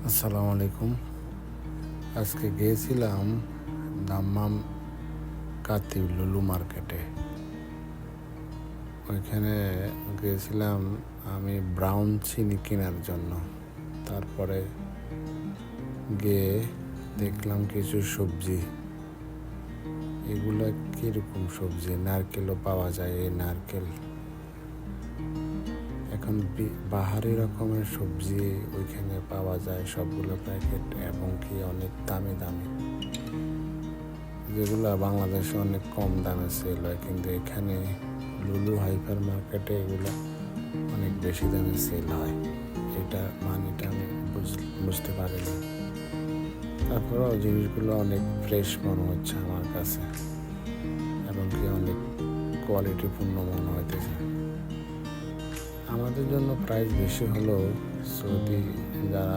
আসসালামু আলাইকুম। আজকে গিয়েছিলাম দাম্মাম কাতিব লুলু মার্কেটে। ওইখানে গিয়েছিলাম আমি ব্রাউন চিনি কেনার জন্য। তারপরে গিয়ে দেখলাম কিছু সবজি। এগুলো কীরকম সবজি? নারকেলও পাওয়া যায়। এই নারকেল এখন বাহারি রকমের সবজি ওইখানে পাওয়া যায়, সবগুলো প্যাকেট, এবং কি অনেক দামি দামি, যেগুলো বাংলাদেশে অনেক কম দামে সেল হয়, কিন্তু এখানে লুলু হাইপার মার্কেটে এগুলো অনেক বেশি দামে সেল হয়। এটা মানেটা আমি বুঝতে পারিনি। তারপরেও জিনিসগুলো অনেক ফ্রেশ মনে হচ্ছে আমার কাছে, এবং কি অনেক কোয়ালিটিপূর্ণ মনে হইতেছে। আমাদের জন্য প্রাইস বেশি হলেও সৌদি যারা